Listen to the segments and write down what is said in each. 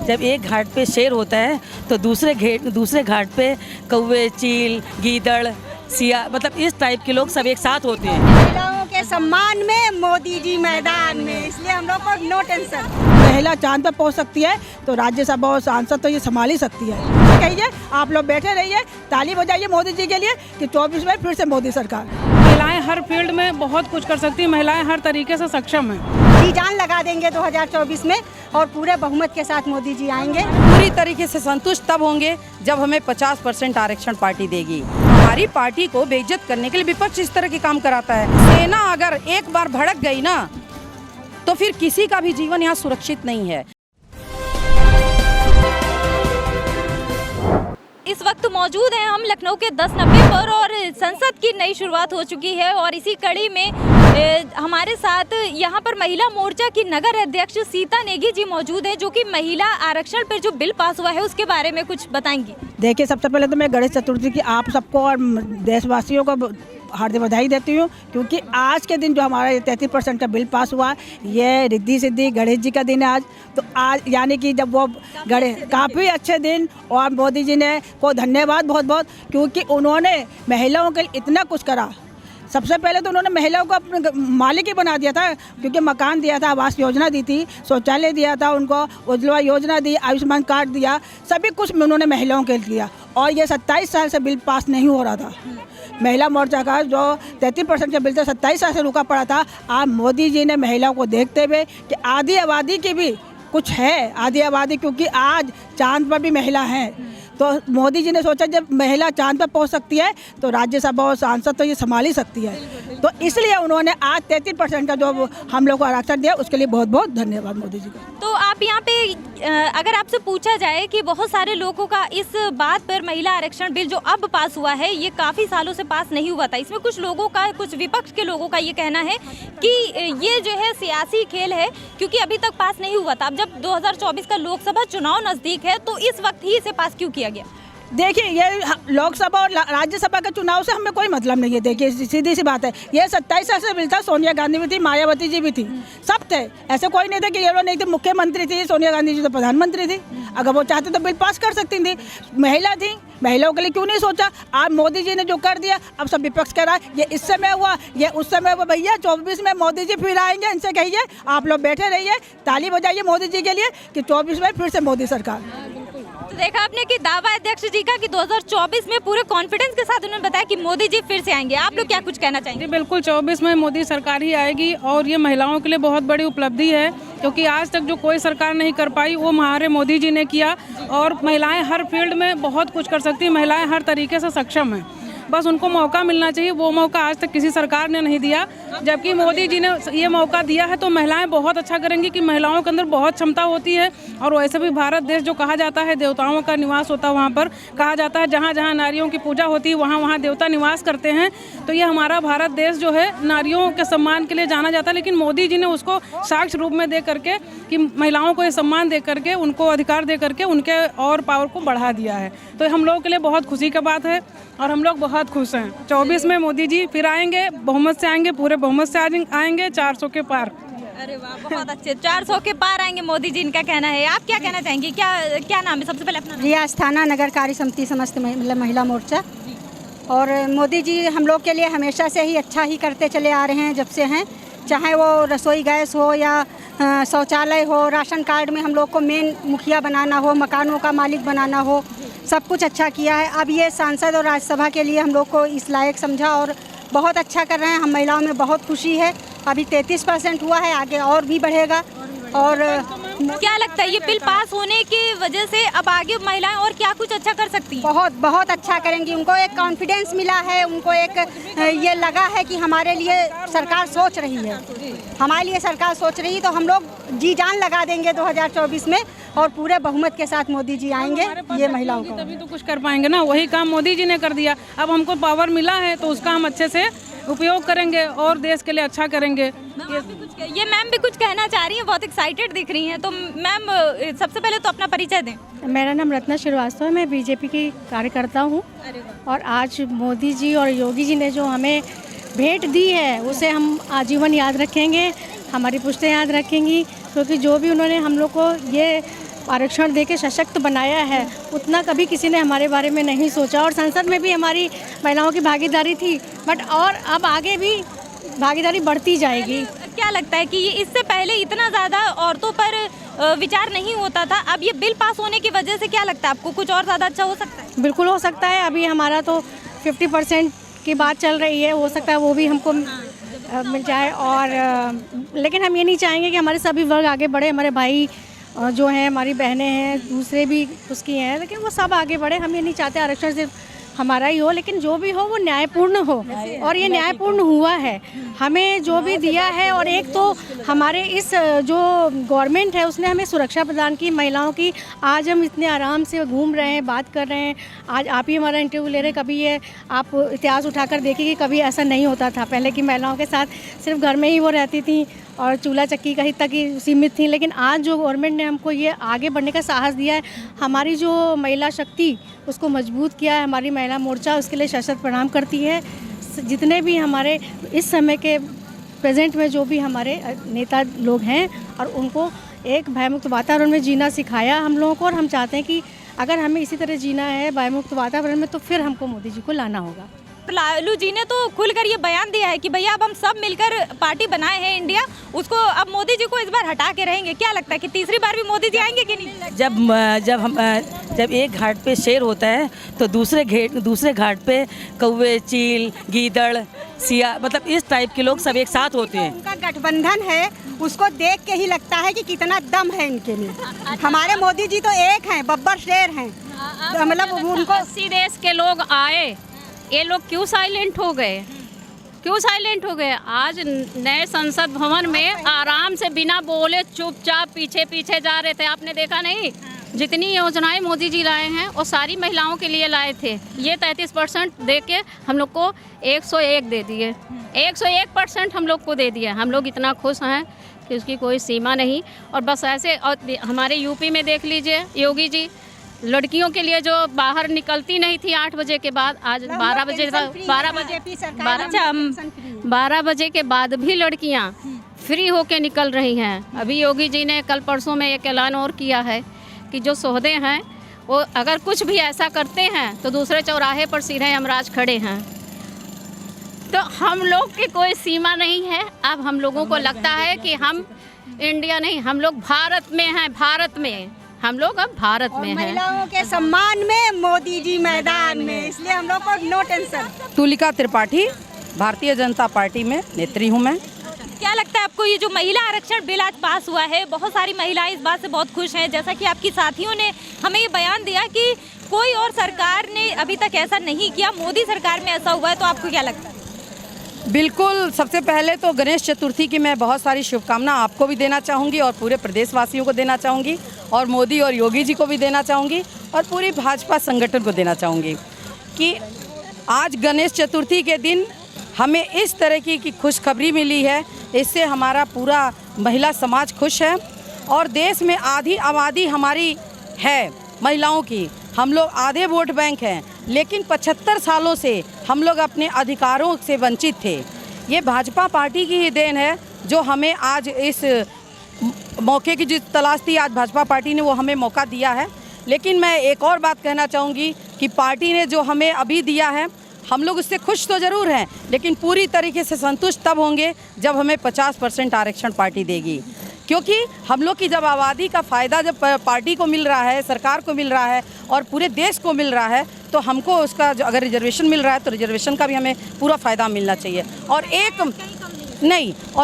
जब एक घाट पे शेर होता है तो दूसरे घाट पे कौवे, चील, गीदड़, सिया, मतलब इस टाइप के लोग सब एक साथ होते हैं। महिलाओं के सम्मान में मोदी जी मैदान में, इसलिए हम लोग को नो टेंशन। महिला चांद पर पहुंच सकती है तो राज्यसभा और सांसद तो ये संभाल ही सकती है। कहिए, आप लोग बैठे रहिए, ताली बजाइए मोदी जी के लिए कि 24 में फिर से मोदी सरकार। महिलाएं हर फील्ड में बहुत कुछ कर सकती हैं, महिलाएं हर तरीके से सक्षम हैं। जी जान लगा देंगे 2024 में और पूरे बहुमत के साथ मोदी जी आएंगे। पूरी तरीके से संतुष्ट तब होंगे जब हमें 50% आरक्षण पार्टी देगी। हमारी पार्टी को बेइज्जत करने के लिए विपक्ष इस तरह के काम कराता है। सेना अगर एक बार भड़क गई ना तो फिर किसी का भी जीवन यहाँ सुरक्षित नहीं है। इस वक्त मौजूद हैं हम लखनऊ के 1090 पर और संसद की नई शुरुआत हो चुकी है और इसी कड़ी में हमारे साथ यहाँ पर महिला मोर्चा की नगर अध्यक्ष सीता नेगी जी मौजूद हैं, जो कि महिला आरक्षण पर जो बिल पास हुआ है उसके बारे में कुछ बताएंगी। देखिए, सबसे पहले तो मैं गणेश चतुर्थी की आप सबको और देशवासियों को हार्दिक बधाई देती हूँ, क्योंकि आज के दिन जो हमारा 33% का बिल पास हुआ, ये रिद्धि सिद्धि गणेश जी का दिन है आज। तो आज यानी कि जब वो गणेश, काफ़ी अच्छे दिन, और मोदी जी ने को धन्यवाद बहुत बहुत, क्योंकि उन्होंने महिलाओं के लिए इतना कुछ करा। सबसे पहले तो उन्होंने महिलाओं को अपने मालिक ही बना दिया था, क्योंकि मकान दिया था, आवास योजना दी थी, शौचालय दिया था उनको, उज्ज्वला योजना दी, आयुष्मान कार्ड दिया, सभी कुछ उन्होंने महिलाओं के लिए दिया। और ये 27 साल से बिल पास नहीं हो रहा था। महिला मोर्चा का जो 33% का बिल था 27 साल से रुका पड़ा था। आज मोदी जी ने महिलाओं को देखते हुए कि आधी आबादी की भी कुछ है, आधी आबादी, क्योंकि आज चांद पर भी महिला हैं, तो मोदी जी ने सोचा जब महिला चांद पर पहुंच सकती है तो राज्यसभा और सांसद तो ये संभाल ही सकती है। तो इसलिए उन्होंने आज 33% का जो हम लोग को आरक्षण दिया, उसके लिए बहुत बहुत धन्यवाद मोदी जी का। तो आप यहाँ पे अगर आपसे पूछा जाए कि बहुत सारे लोगों का इस बात पर महिला आरक्षण बिल जो अब पास हुआ है ये काफ़ी सालों से पास नहीं हुआ था, इसमें कुछ लोगों का, कुछ विपक्ष के लोगों का ये कहना है कि ये जो है सियासी खेल है, क्योंकि अभी तक पास नहीं हुआ था। अब जब 2024 का लोकसभा चुनाव नज़दीक है तो इस वक्त ही इसे पास क्यों किया गया? देखिए, ये लोकसभा और राज्यसभा के चुनाव से हमें कोई मतलब नहीं है। देखिए, सीधी सी बात है, ये 27 साल से बिल था, सोनिया गांधी भी थी, मायावती जी भी थी, सब थे, ऐसे कोई नहीं था कि ये लोग नहीं थे। मुख्यमंत्री थी सोनिया गांधी जी, तो प्रधानमंत्री थी, अगर वो चाहते तो बिल पास कर सकती थी। महिला थी, महिलाओं के लिए क्यों नहीं सोचा? आज मोदी जी ने जो कर दिया, अब सब विपक्ष कर रहा है ये इस समय हुआ, ये उस समय हुआ। भैया 24 में मोदी जी फिर आएंगे, इनसे कहिए, आप लोग बैठे रहिए, ताली बजाइए मोदी जी के लिए कि 24 में फिर से मोदी सरकार। तो देखा आपने कि दावा अध्यक्ष जी का कि 2024 में पूरे कॉन्फिडेंस के साथ उन्होंने बताया कि मोदी जी फिर से आएंगे। आप लोग क्या कुछ कहना चाहेंगे? जी बिल्कुल, 24 में मोदी सरकार ही आएगी और ये महिलाओं के लिए बहुत बड़ी उपलब्धि है, क्योंकि आज तक जो कोई सरकार नहीं कर पाई वो हमारे मोदी जी ने किया। और महिलाएं हर फील्ड में बहुत कुछ कर सकती हैं, महिलाएं हर तरीके से सक्षम हैं, बस उनको मौका मिलना चाहिए। वो मौका आज तक किसी सरकार ने नहीं दिया, जबकि मोदी जी ने ये मौका दिया है। तो महिलाएं बहुत अच्छा करेंगी कि महिलाओं के अंदर बहुत क्षमता होती है। और वैसे भी भारत देश जो कहा जाता है देवताओं का निवास होता है, वहाँ पर कहा जाता है जहाँ जहाँ नारियों की पूजा होती है वहाँ वहाँ देवता निवास करते हैं। तो ये हमारा भारत देश जो है नारियों के सम्मान के लिए जाना जाता है, लेकिन मोदी जी ने उसको साक्ष्य रूप में दे करके कि महिलाओं को ये सम्मान दे करके, उनको अधिकार दे करके उनके और पावर को बढ़ा दिया है। तो हम लोगों के लिए बहुत खुशी का बात है और हम लोग बहुत खुश हैं। 24 में मोदी जी फिर आएंगे, बहुमत से आएंगे, पूरे बहुमत से आएंगे, 400 के पार। अरे वाह, बहुत अच्छे, 400 के पार आएंगे मोदी जी, इनका कहना है। आप क्या कहना चाहेंगे? क्या नाम है सबसे पहले अपना? रिया अस्थाना, नगर कार्य समिति समस्त महिला मोर्चा। और मोदी जी हम लोग के लिए हमेशा से ही अच्छा ही करते चले आ रहे हैं, जब से हैं, चाहे वो रसोई गैस हो या शौचालय हो, राशन कार्ड में हम लोग को मेन मुखिया बनाना हो, मकानों का मालिक बनाना हो, सब कुछ अच्छा किया है। अब ये सांसद और राज्यसभा के लिए हम लोग को इस लायक समझा और बहुत अच्छा कर रहे हैं। हम महिलाओं में बहुत खुशी है। अभी 33% हुआ है, आगे और भी बढ़ेगा। और क्या लगता है ये बिल पास होने की वजह से अब आगे महिलाएं और क्या कुछ अच्छा कर सकती हैं? बहुत बहुत अच्छा करेंगी। उनको एक कॉन्फिडेंस मिला है, उनको एक ये लगा है कि हमारे लिए सरकार सोच रही है, हमारे लिए सरकार सोच रही है। तो हम लोग जी जान लगा देंगे 2024 में और पूरे बहुमत के साथ मोदी जी आएंगे। ये महिलाओं को तभी तो कुछ कर पाएंगे ना, वही काम मोदी जी ने कर दिया। अब हमको पावर मिला है तो उसका हम अच्छे से उपयोग करेंगे और देश के लिए अच्छा करेंगे। ये मैम भी कुछ कहना चाह रही हैं, बहुत एक्साइटेड दिख रही हैं। तो मैम सबसे पहले तो अपना परिचय दें। मेरा नाम रत्ना श्रीवास्तव है, मैं बीजेपी की कार्यकर्ता हूँ। और आज मोदी जी और योगी जी ने जो हमें भेंट दी है उसे हम आजीवन याद रखेंगे, हमारी पुश्तें याद रखेंगी, क्योंकि जो भी उन्होंने हम लोग को ये आरक्षण देके सशक्त बनाया है, उतना कभी किसी ने हमारे बारे में नहीं सोचा। और संसद में भी हमारी महिलाओं की भागीदारी थी, बट और अब आगे भी भागीदारी बढ़ती जाएगी। क्या लगता है कि ये इससे पहले इतना ज़्यादा औरतों पर विचार नहीं होता था, अब ये बिल पास होने की वजह से क्या लगता है आपको कुछ और ज़्यादा अच्छा हो सकता है? बिल्कुल हो सकता है। अभी हमारा तो 50% की बात चल रही है, हो सकता है वो भी हमको मिल जाए। और लेकिन हम ये नहीं चाहेंगे कि हमारे सभी वर्ग आगे बढ़े। हमारे भाई जो हैं, हमारी बहनें हैं, दूसरे भी उसकी हैं, लेकिन वो सब आगे बढ़े। हम ये नहीं चाहते आरक्षण सिर्फ हमारा ही हो, लेकिन जो भी हो वो न्यायपूर्ण हो, और ये न्यायपूर्ण हुआ है। हमें जो भी दिया है, और एक तो हमारे इस जो गवर्नमेंट है उसने हमें सुरक्षा प्रदान की महिलाओं की। आज हम इतने आराम से घूम रहे हैं, बात कर रहे हैं। आज आप ही हमारा इंटरव्यू ले रहे हैं। कभी ये आप इतिहास उठाकर देखिए कि कभी ऐसा नहीं होता था। पहले की महिलाओं के साथ सिर्फ घर में ही वो रहती थी और चूल्हा चक्की का ही तक ही सीमित थी। लेकिन आज जो गवर्नमेंट ने हमको ये आगे बढ़ने का साहस दिया है, हमारी जो महिला शक्ति उसको मजबूत किया है, हमारी महिला मोर्चा उसके लिए सशक्त प्रणाम करती है। जितने भी हमारे इस समय के प्रेजेंट में जो भी हमारे नेता लोग हैं, और उनको एक भयमुक्त वातावरण में जीना सिखाया हम लोगों को। और हम चाहते हैं कि अगर हमें इसी तरह जीना है भयमुक्त वातावरण में, तो फिर हमको मोदी जी को लाना होगा। लालू जी ने तो खुलकर ये बयान दिया है कि भैया अब हम सब मिलकर पार्टी बनाए हैं इंडिया, उसको अब मोदी जी को इस बार हटा के रहेंगे। क्या लगता है कि तीसरी बार भी मोदी जी आएंगे कि नहीं? जब एक घाट पे शेर होता है तो दूसरे घाट पे कौवे, चील, गीदड़, सिया, मतलब इस टाइप के लोग सब एक साथ होते हैं। उनका गठबंधन है, उसको देख के ही लगता है कि कितना दम है इनके में। हमारे मोदी जी तो एक हैं, बब्बर शेर हैं। मतलब उनको 80 देश के लोग आए, ये लोग क्यों साइलेंट हो गए? क्यों साइलेंट हो गए? आज नए संसद भवन में आराम से बिना बोले चुपचाप पीछे पीछे जा रहे थे। आपने देखा नहीं? जितनी योजनाएं मोदी जी लाए हैं वो सारी महिलाओं के लिए लाए थे। ये 33% दे के हम लोग को 101 दे दिए। 101% हम लोग को दे दिया। हम लोग इतना खुश हैं कि उसकी कोई सीमा नहीं। और बस ऐसे, और हमारे यूपी में देख लीजिए, योगी जी लड़कियों के लिए जो बाहर निकलती नहीं थी 8 बजे के बाद, आज 12 बजे के बाद भी लड़कियां फ्री होके निकल रही हैं। अभी योगी जी ने कल परसों में एक ऐलान और किया है कि जो सोहदे हैं वो अगर कुछ भी ऐसा करते हैं तो दूसरे चौराहे पर सीधे यमराज खड़े हैं। तो हम लोग की कोई सीमा नहीं है। अब हम लोगों को लगता है कि हम इंडिया नहीं, हम लोग भारत में हैं। भारत में हम लोग अब भारत में हैं। महिलाओं के सम्मान में मोदी जी मैदान में, इसलिए हम लोग को no tension. Tulika Tripathi, Bharatiya Janata party में नेत्री हूँ मैं। क्या लगता है आपको ये जो महिला आरक्षण बिल आज पास हुआ है, बहुत सारी महिलाएं इस बात से बहुत खुश हैं, जैसा कि आपकी साथियों ने हमें ये बयान दिया कि कोई और सरकार ने अभी तक ऐसा नहीं किया, मोदी सरकार में ऐसा हुआ है, तो आपको क्या लगता है? बिल्कुल, सबसे पहले तो गणेश चतुर्थी की मैं बहुत सारी शुभकामना आपको भी देना चाहूँगी और पूरे प्रदेशवासियों को देना चाहूँगी, और मोदी और योगी जी को भी देना चाहूँगी, और पूरी भाजपा संगठन को देना चाहूँगी कि आज गणेश चतुर्थी के दिन हमें इस तरह की खुशखबरी मिली है। इससे हमारा पूरा महिला समाज खुश है, और देश में आधी आबादी हमारी है महिलाओं की। हम लोग आधे वोट बैंक हैं, लेकिन 75 सालों से हम लोग अपने अधिकारों से वंचित थे। ये भाजपा पार्टी की ही देन है जो हमें आज इस मौके की जो तलाश थी, आज भाजपा पार्टी ने वो हमें मौका दिया है। लेकिन मैं एक और बात कहना चाहूँगी कि पार्टी ने जो हमें अभी दिया है, हम लोग उससे खुश तो ज़रूर हैं, लेकिन पूरी तरीके से संतुष्ट तब होंगे जब हमें 50% आरक्षण पार्टी देगी। क्योंकि हम लोग की जब आबादी का फ़ायदा जब पार्टी को मिल रहा है, सरकार को मिल रहा है और पूरे देश को मिल रहा है, तो हमको उसका जो अगर रिजर्वेशन मिल रहा है तो रिजर्वेशन का भी हमें पूरा फ़ायदा मिलना चाहिए। और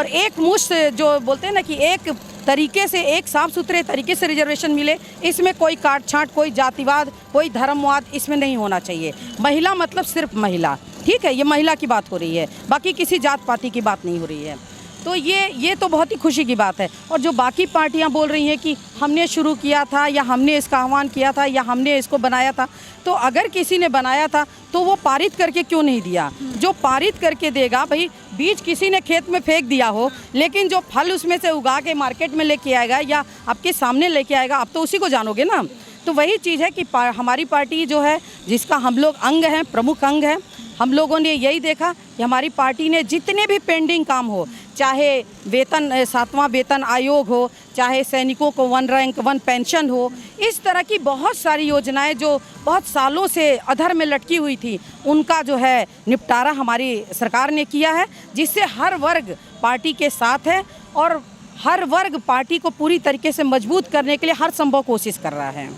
एक मुश्त जो बोलते हैं ना कि एक तरीके से, एक साफ सुथरे तरीके से रिजर्वेशन मिले, इसमें कोई काट छांट, कोई जातिवाद, कोई धर्मवाद इसमें नहीं होना चाहिए। महिला मतलब सिर्फ महिला, ठीक है, ये महिला की बात हो रही है, बाकी किसी जात पाति की बात नहीं हो रही है। तो ये तो बहुत ही खुशी की बात है। और जो बाकी पार्टियां बोल रही हैं कि हमने शुरू किया था, या हमने इसका आह्वान किया था, या हमने इसको बनाया था, तो अगर किसी ने बनाया था तो वो पारित करके क्यों नहीं दिया? जो पारित करके देगा, भाई बीज किसी ने खेत में फेंक दिया हो, लेकिन जो फल उसमें से उगा के मार्केट में लेके आएगा या आपके सामने लेके आएगा, आप तो उसी को जानोगे ना। तो वही चीज़ है कि हमारी पार्टी जो है, जिसका हम लोग अंग हैं, प्रमुख अंग हैं, हम लोगों ने यही देखा कि हमारी पार्टी ने जितने भी पेंडिंग काम हो, चाहे वेतन 7वां वेतन आयोग हो, चाहे सैनिकों को 1 रैंक 1 पेंशन हो, इस तरह की बहुत सारी योजनाएं जो बहुत सालों से अधर में लटकी हुई थी, उनका जो है निपटारा हमारी सरकार ने किया है, जिससे हर वर्ग पार्टी के साथ है और हर वर्ग पार्टी को पूरी तरीके से मजबूत करने के लिए हर संभव कोशिश कर रहा है।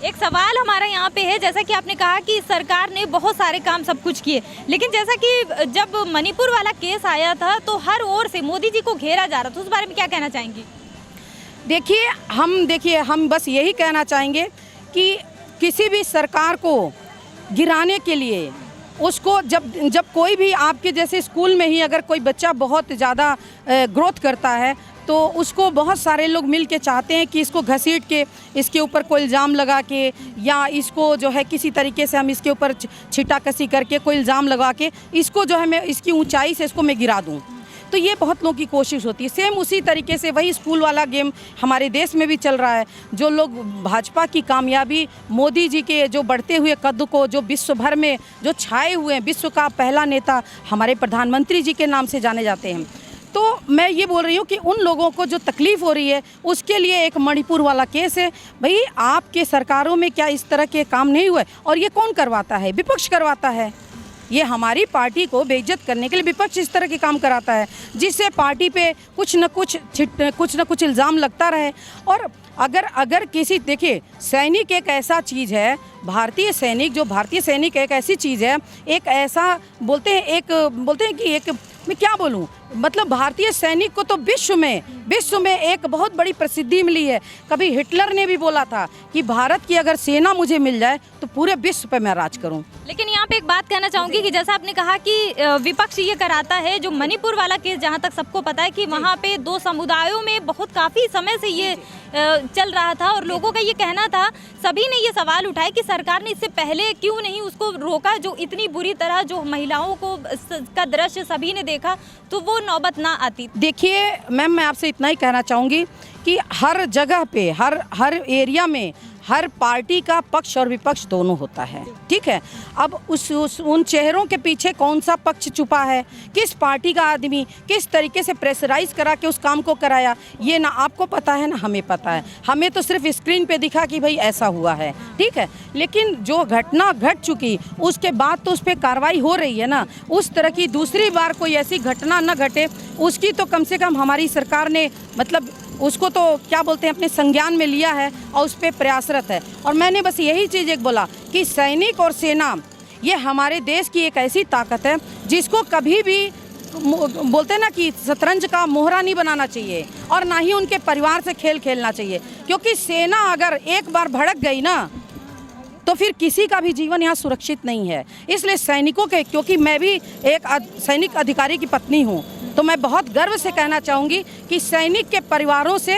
एक सवाल हमारा यहाँ पे है, जैसा कि आपने कहा कि सरकार ने बहुत सारे काम सब कुछ किए, लेकिन जैसा कि जब मणिपुर वाला केस आया था तो हर ओर से मोदी जी को घेरा जा रहा था, उस बारे में क्या कहना चाहेंगी? देखिए हम बस यही कहना चाहेंगे कि किसी भी सरकार को गिराने के लिए उसको जब कोई भी आपके जैसे स्कूल में ही अगर कोई बच्चा बहुत ज़्यादा ग्रोथ करता है तो उसको बहुत सारे लोग मिल के चाहते हैं कि इसको घसीट के इसके ऊपर कोई इल्ज़ाम लगा के या इसको जो है किसी तरीके से हम इसके ऊपर छिटाकसी करके कोई इल्ज़ाम लगा के इसको जो है मैं इसकी ऊंचाई से इसको मैं गिरा दूं। तो ये बहुत लोगों की कोशिश होती है। सेम उसी तरीके से वही स्कूल वाला गेम हमारे देश में भी चल रहा है। जो लोग भाजपा की कामयाबी, मोदी जी के जो बढ़ते हुए कद को जो विश्व भर में जो छाए हुए हैं, विश्व का पहला नेता हमारे प्रधानमंत्री जी के नाम से जाने जाते हैं, तो मैं ये बोल रही हूँ कि उन लोगों को जो तकलीफ़ हो रही है उसके लिए एक मणिपुर वाला केस है। भाई आपके सरकारों में क्या इस तरह के काम नहीं हुए? और ये कौन करवाता है? विपक्ष करवाता है। ये हमारी पार्टी को बेइज्जत करने के लिए विपक्ष इस तरह के काम कराता है, जिससे पार्टी पे कुछ न कुछ इल्ज़ाम लगता रहे। और अगर किसी, देखिए सैनिक एक ऐसा चीज़ है, भारतीय सैनिक एक ऐसी चीज़ है, एक ऐसा बोलते हैं कि एक, मैं क्या बोलूं, मतलब भारतीय सैनिक को तो विश्व में एक बहुत बड़ी प्रसिद्धि मिली है। कभी हिटलर ने भी बोला था कि भारत की अगर सेना मुझे मिल जाए तो पूरे विश्व पे मैं राज करूं। लेकिन यहाँ पे एक बात कहना चाहूँगी कि जैसा आपने कहा कि विपक्ष ये कराता है, जो मणिपुर वाला केस जहाँ तक सबको पता है कि वहाँ पे 2 समुदायों में बहुत काफ़ी समय से ये चल रहा था और लोगों का ये कहना था, सभी ने ये सवाल उठाया कि सरकार ने इससे पहले क्यों नहीं उसको रोका, जो इतनी बुरी तरह जो महिलाओं को का दृश्य सभी ने देखा तो वो नौबत ना आती। देखिए मैम, मैं आपसे इतना ही कहना चाहूँगी कि हर जगह पे हर एरिया में हर पार्टी का पक्ष और विपक्ष दोनों होता है, ठीक है। अब उन चेहरों के पीछे कौन सा पक्ष छुपा है, किस पार्टी का आदमी किस तरीके से प्रेशराइज करा के उस काम को कराया, ये ना आपको पता है ना हमें पता है। हमें तो सिर्फ स्क्रीन पे दिखा कि भाई ऐसा हुआ है, ठीक है। लेकिन जो घटना घट चुकी उसके बाद तो उस पर कार्रवाई हो रही है ना। उस तरह की दूसरी बार कोई ऐसी घटना न घटे, उसकी तो कम से कम हमारी सरकार ने मतलब उसको तो क्या बोलते हैं अपने संज्ञान में लिया है और उस पर प्रयासरत है। और मैंने बस यही चीज़ एक बोला कि सैनिक और सेना ये हमारे देश की एक ऐसी ताकत है जिसको कभी भी बोलते हैं ना कि शतरंज का मोहरा नहीं बनाना चाहिए और ना ही उनके परिवार से खेल खेलना चाहिए, क्योंकि सेना अगर एक बार भड़क गई ना तो फिर किसी का भी जीवन यहाँ सुरक्षित नहीं है। इसलिए सैनिकों के, क्योंकि मैं भी एक सैनिक अधिकारी की पत्नी हूँ, तो मैं बहुत गर्व से कहना चाहूँगी कि सैनिक के परिवारों से,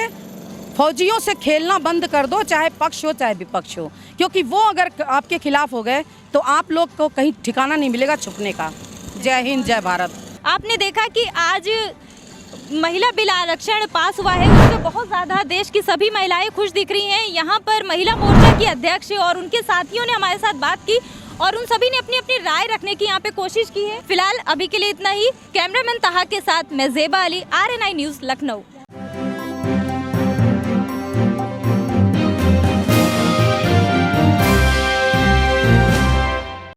फौजियों से खेलना बंद कर दो, चाहे पक्ष हो चाहे विपक्ष हो, क्योंकि वो अगर आपके खिलाफ हो गए तो आप लोग को कहीं ठिकाना नहीं मिलेगा छुपने का। जय हिंद, जय भारत। आपने देखा कि आज महिला बिल आरक्षण पास हुआ है, उससे बहुत ज़्यादा देश की सभी महिलाएं खुश दिख रही हैं। यहाँ पर महिला मोर्चा की अध्यक्ष और उनके साथियों ने हमारे साथ बात की और उन सभी ने अपनी अपनी राय रखने की यहाँ पे कोशिश की है। फिलहाल अभी के लिए इतना ही। कैमरामैन ताहा के साथ मैं ज़ेबा अली, RNI न्यूज़ लखनऊ।